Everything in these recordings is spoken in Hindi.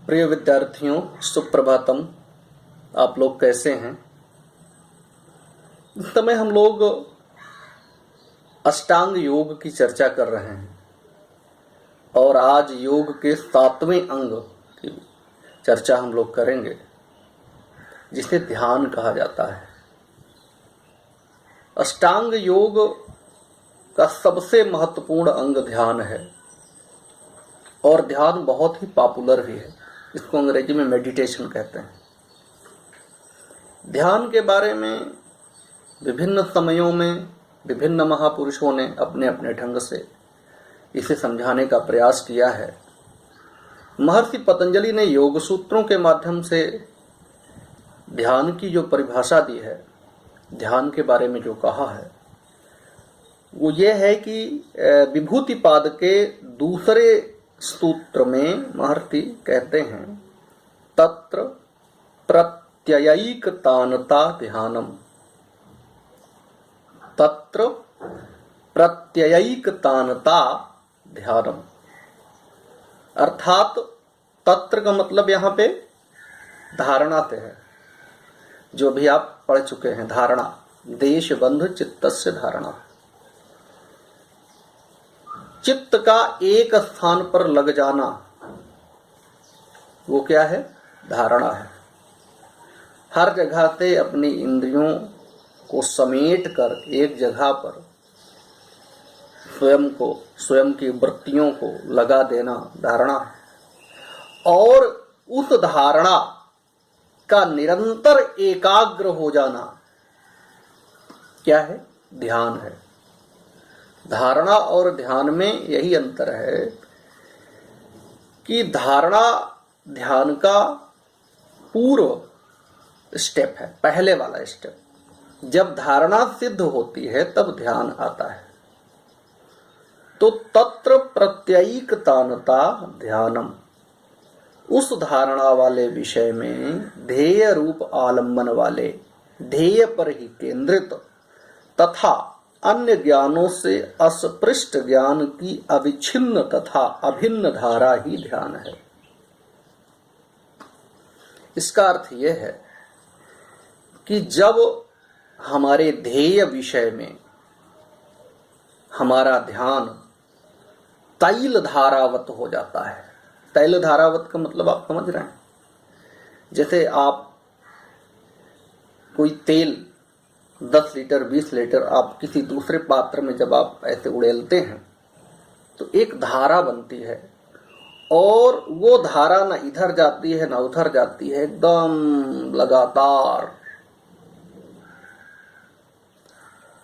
प्रिय विद्यार्थियों, सुप्रभातम। आप लोग कैसे हैं? इस समय हम लोग अष्टांग योग की चर्चा कर रहे हैं और आज योग के 7वें अंग की चर्चा हम लोग करेंगे, जिसे ध्यान कहा जाता है। अष्टांग योग का सबसे महत्वपूर्ण अंग ध्यान है और ध्यान बहुत ही पॉपुलर भी है। इसको अंग्रेजी में मेडिटेशन कहते हैं। ध्यान के बारे में विभिन्न समयों में विभिन्न महापुरुषों ने अपने अपने ढंग से इसे समझाने का प्रयास किया है। महर्षि पतंजलि ने योग सूत्रों के माध्यम से ध्यान की जो परिभाषा दी है, ध्यान के बारे में जो कहा है, वो ये है कि विभूतिपाद के दूसरे सूत्र में महर्षि कहते हैं, तत्र प्रत्ययैकतानता ध्यानम। तत्र प्रत्ययैकतानता ध्येयम। अर्थात तत्र का मतलब यहाँ पे धारणा से है, जो भी आप पढ़ चुके हैं। धारणा, देश बंधु चित्तस्य धारणा। चित्त का एक स्थान पर लग जाना, वो क्या है? धारणा है। हर जगह से अपनी इंद्रियों को समेट कर एक जगह पर स्वयं की वृत्तियों को लगा देना धारणा है। और उस धारणा का निरंतर एकाग्र हो जाना क्या है? ध्यान है। धारणा और ध्यान में यही अंतर है कि धारणा ध्यान का पूर्व स्टेप है, पहले वाला स्टेप। जब धारणा सिद्ध होती है तब ध्यान आता है। तो तत्र प्रत्ययैकतानता ध्यानम, उस धारणा वाले विषय में ध्येय रूप आलम्बन वाले ध्येय पर ही केंद्रित तथा अन्य ज्ञानों से अस्पृष्ट ज्ञान की अविच्छिन्न तथा अभिन्न धारा ही ध्यान है। इसका अर्थ यह है कि जब हमारे ध्येय विषय में हमारा ध्यान तैल धारावत हो जाता है। तैल धारावत का मतलब आप समझ रहे हैं? जैसे आप कोई तेल 10 लीटर 20 लीटर आप किसी दूसरे पात्र में जब आप ऐसे उड़ेलते हैं तो एक धारा बनती है, और वो धारा ना इधर जाती है ना उधर जाती है, एकदम लगातार।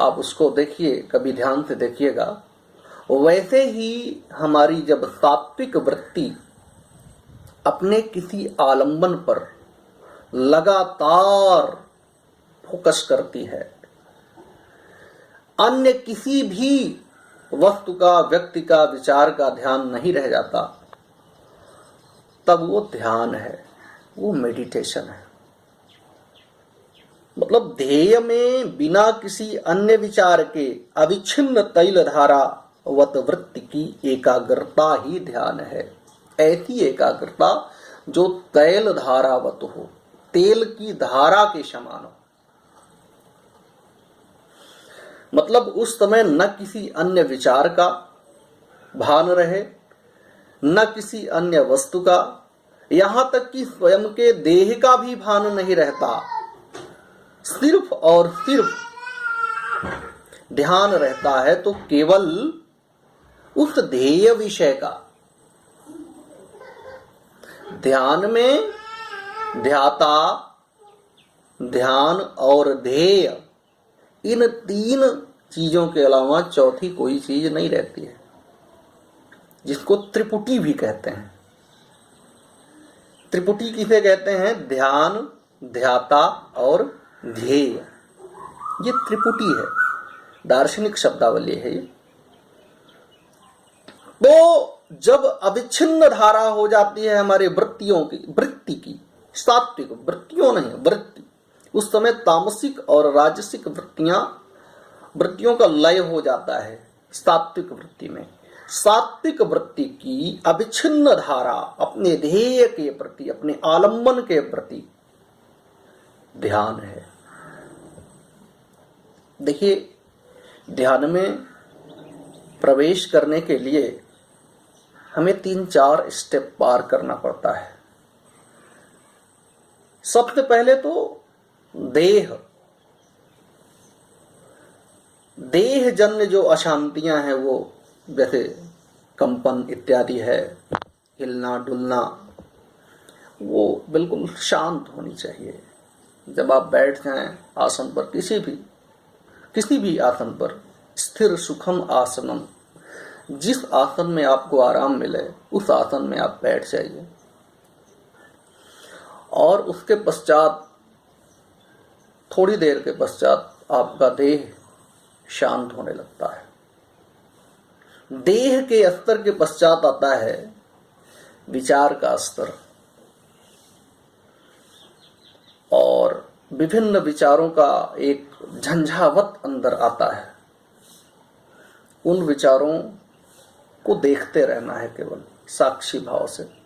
आप उसको देखिए, कभी ध्यान से देखिएगा। वैसे ही हमारी जब सात्विक वृत्ति अपने किसी आलंबन पर लगातार फोकस करती है, अन्य किसी भी वस्तु का, व्यक्ति का, विचार का ध्यान नहीं रह जाता, तब वो ध्यान है, वो मेडिटेशन है। मतलब ध्येय में बिना किसी अन्य विचार के अविच्छिन्न तैल धारा वत वृत्ति की एकाग्रता ही ध्यान है। ऐसी एकाग्रता जो तैल धारावत हो, तेल की धारा के समान हो। मतलब उस समय न किसी अन्य विचार का भान रहे, न किसी अन्य वस्तु का, यहां तक कि स्वयं के देह का भी भान नहीं रहता। सिर्फ और सिर्फ ध्यान रहता है तो केवल उस ध्येय विषय का। ध्यान में ध्याता, ध्यान और ध्येय, इन 3 चीजों के अलावा चौथी कोई चीज नहीं रहती है, जिसको त्रिपुटी भी कहते हैं। त्रिपुटी किसे कहते हैं? ध्यान, ध्याता और ध्येय। ये त्रिपुटी है, दार्शनिक शब्दावली है ये। तो जब अविच्छिन्न धारा हो जाती है हमारे वृत्ति की, सात्विक वृत्तियों नहीं, वृत्ति, उस समय तामसिक और राजसिक वृत्तियों का लय हो जाता है सात्विक वृत्ति में। सात्विक वृत्ति की अविच्छिन्न धारा अपने ध्येय के प्रति, अपने आलंबन के प्रति ध्यान है। देखिए, ध्यान में प्रवेश करने के लिए हमें 3-4 स्टेप पार करना पड़ता है। सबसे पहले तो देह जन्य जो अशांतियां हैं, वो जैसे कंपन इत्यादि है, हिलना डुलना, वो बिल्कुल शांत होनी चाहिए। जब आप बैठ जाएं आसन पर, किसी भी आसन पर, स्थिर सुखम आसनम, जिस आसन में आपको आराम मिले उस आसन में आप बैठ जाइए। और उसके पश्चात, थोड़ी देर के पश्चात, आपका देह शांत होने लगता है। देह के स्तर के पश्चात आता है विचार का स्तर, और विभिन्न विचारों का एक झंझावत अंदर आता है। उन विचारों को देखते रहना है केवल साक्षी भाव से।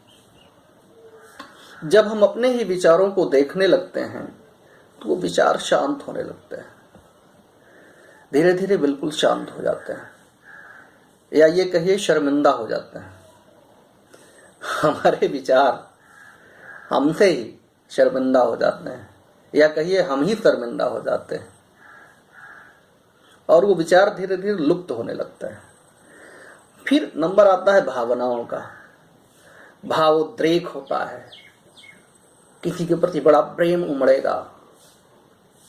जब हम अपने ही विचारों को देखने लगते हैं तो वो विचार शांत होने लगते हैं, धीरे धीरे बिल्कुल शांत हो जाते हैं, या ये कहिए शर्मिंदा हो जाते हैं। हमारे विचार हमसे ही शर्मिंदा हो जाते हैं, या कहिए हम ही शर्मिंदा हो जाते हैं, और वो विचार धीरे धीरे लुप्त होने लगता है। फिर नंबर आता है भावनाओं का। भावोद्रेक होता है, किसी के प्रति बड़ा प्रेम उमड़ेगा,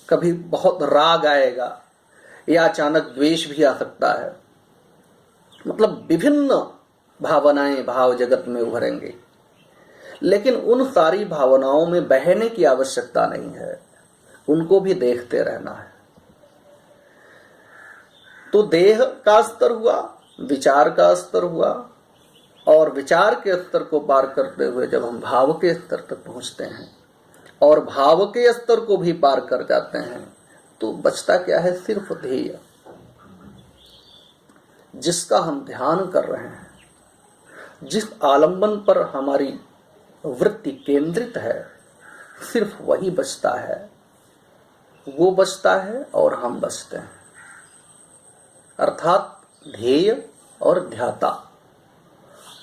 कभी बहुत राग आएगा, या अचानक द्वेष भी आ सकता है। मतलब विभिन्न भावनाएं भाव जगत में उभरेंगे, लेकिन उन सारी भावनाओं में बहने की आवश्यकता नहीं है, उनको भी देखते रहना है। तो देह का स्तर हुआ, विचार का स्तर हुआ, और विचार के स्तर को पार करते हुए जब हम भाव के स्तर तक पहुंचते हैं और भाव के स्तर को भी पार कर जाते हैं, तो बचता क्या है? सिर्फ ध्येय, जिसका हम ध्यान कर रहे हैं, जिस आलंबन पर हमारी वृत्ति केंद्रित है, सिर्फ वही बचता है। वो बचता है और हम बचते हैं, अर्थात ध्येय और ध्याता।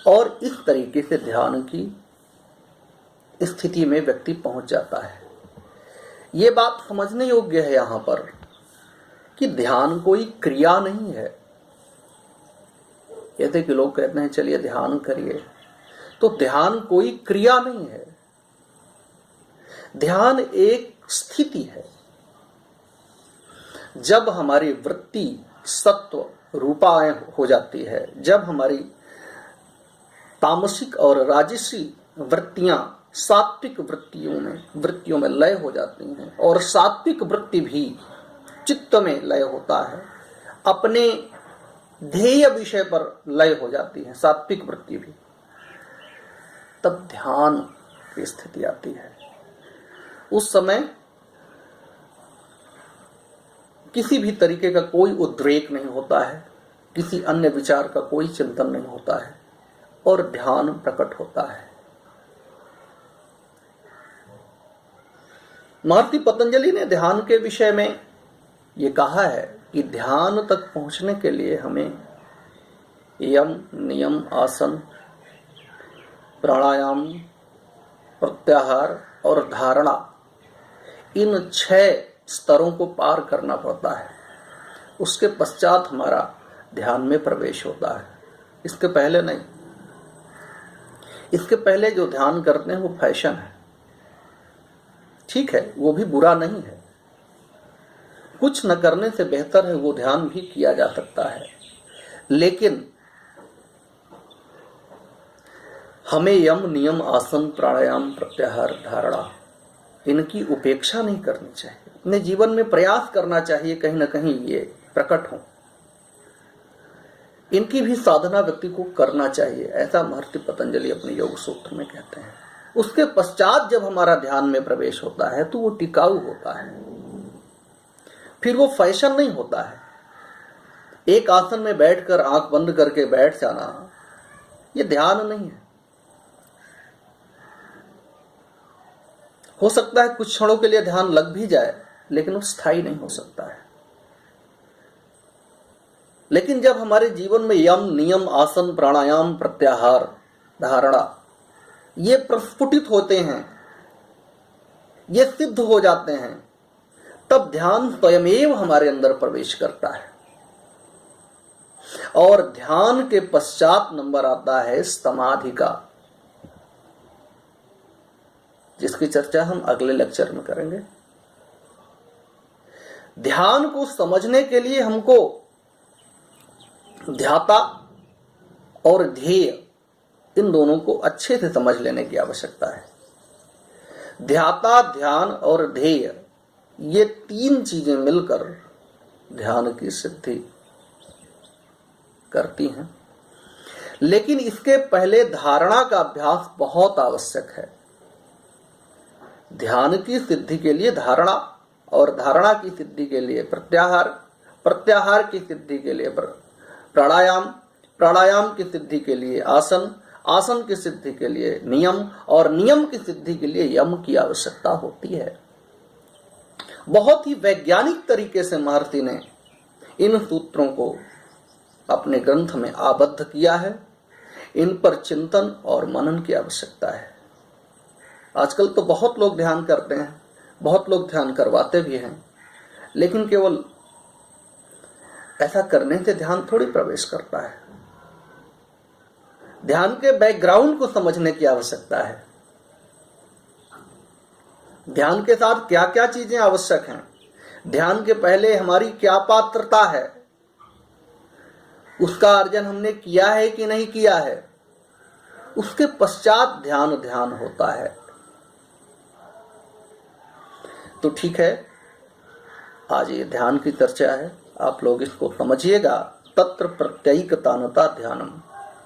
और इस तरीके से ध्यान की स्थिति में व्यक्ति पहुंच जाता है। ये बात समझने योग्य है यहां पर कि ध्यान कोई क्रिया नहीं है। जैसे कि लोग कहते हैं चलिए ध्यान करिए, तो ध्यान कोई क्रिया नहीं है, ध्यान एक स्थिति है। जब हमारी वृत्ति सत्व रूपाएं हो जाती है, जब हमारी तामसिक और राजसी वृत्तियां सात्विक वृत्तियों में लय हो जाती हैं, और सात्विक वृत्ति भी चित्त में लय होता है, अपने ध्येय विषय पर लय हो जाती है सात्विक वृत्ति भी, तब ध्यान की स्थिति आती है। उस समय किसी भी तरीके का कोई उद्रेक नहीं होता है, किसी अन्य विचार का कोई चिंतन नहीं होता है, और ध्यान प्रकट होता है। महर्षि पतंजलि ने ध्यान के विषय में ये कहा है कि ध्यान तक पहुंचने के लिए हमें यम, नियम, आसन, प्राणायाम, प्रत्याहार और धारणा, इन 6 स्तरों को पार करना पड़ता है। उसके पश्चात हमारा ध्यान में प्रवेश होता है, इसके पहले नहीं। इसके पहले जो ध्यान करते हैं वो फैशन है, ठीक है, वो भी बुरा नहीं है, कुछ न करने से बेहतर है वो ध्यान भी किया जा सकता है, लेकिन हमें यम, नियम, आसन, प्राणायाम, प्रत्याहार, धारणा, इनकी उपेक्षा नहीं करनी चाहिए। अपने जीवन में प्रयास करना चाहिए कहीं न कहीं ये प्रकट हो, इनकी भी साधना व्यक्ति को करना चाहिए, ऐसा महर्षि पतंजलि अपने योग सूत्र में कहते हैं। उसके पश्चात जब हमारा ध्यान में प्रवेश होता है तो वो टिकाऊ होता है, फिर वो फैशन नहीं होता है। एक आसन में बैठकर आंख बंद करके बैठ जाना, ये ध्यान नहीं है। हो सकता है कुछ क्षणों के लिए ध्यान लग भी जाए, लेकिन वो स्थायी नहीं हो सकता है। लेकिन जब हमारे जीवन में यम, नियम, आसन, प्राणायाम, प्रत्याहार, धारणा ये प्रस्फुटित होते हैं, ये सिद्ध हो जाते हैं, तब ध्यान स्वयमेव हमारे अंदर प्रवेश करता है। और ध्यान के पश्चात नंबर आता है समाधि का, जिसकी चर्चा हम अगले लेक्चर में करेंगे। ध्यान को समझने के लिए हमको ध्याता और ध्येय, इन दोनों को अच्छे से समझ लेने की आवश्यकता है। ध्याता, ध्यान और ध्येय, ये तीन चीजें मिलकर ध्यान की सिद्धि करती हैं। लेकिन इसके पहले धारणा का अभ्यास बहुत आवश्यक है। ध्यान की सिद्धि के लिए धारणा, और धारणा की सिद्धि के लिए प्रत्याहार, प्रत्याहार की सिद्धि के लिए प्राणायाम, प्राणायाम की सिद्धि के लिए आसन, आसन की सिद्धि के लिए नियम, और नियम की सिद्धि के लिए यम की आवश्यकता होती है। बहुत ही वैज्ञानिक तरीके से महर्षि ने इन सूत्रों को अपने ग्रंथ में आबद्ध किया है। इन पर चिंतन और मनन की आवश्यकता है। आजकल तो बहुत लोग ध्यान करते हैं, बहुत लोग ध्यान करवाते भी हैं, लेकिन केवल ऐसा करने से ध्यान थोड़ी प्रवेश करता है। ध्यान के बैकग्राउंड को समझने की आवश्यकता है। ध्यान के साथ क्या क्या चीजें आवश्यक हैं, ध्यान के पहले हमारी क्या पात्रता है, उसका अर्जन हमने किया है कि नहीं किया है, उसके पश्चात ध्यान ध्यान होता है। तो ठीक है, आज ये ध्यान की चर्चा है, आप लोग इसको समझिएगा। तत्र प्रत्ययिकतानता ध्यानम,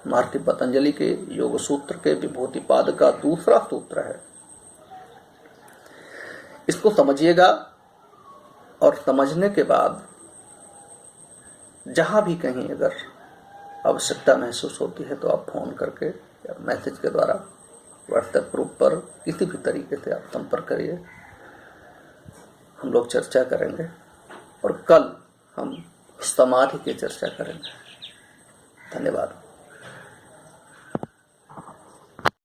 महर्षि पतंजलि के योग सूत्र के विभूति पाद का दूसरा सूत्र है। इसको समझिएगा, और समझने के बाद जहां भी कहीं अगर आवश्यकता महसूस होती है तो आप फोन करके या मैसेज के द्वारा व्हाट्सएप ग्रुप पर किसी भी तरीके से आप संपर्क करिए। हम लोग चर्चा करेंगे, और कल हम समाधि की चर्चा करेंगे। धन्यवाद।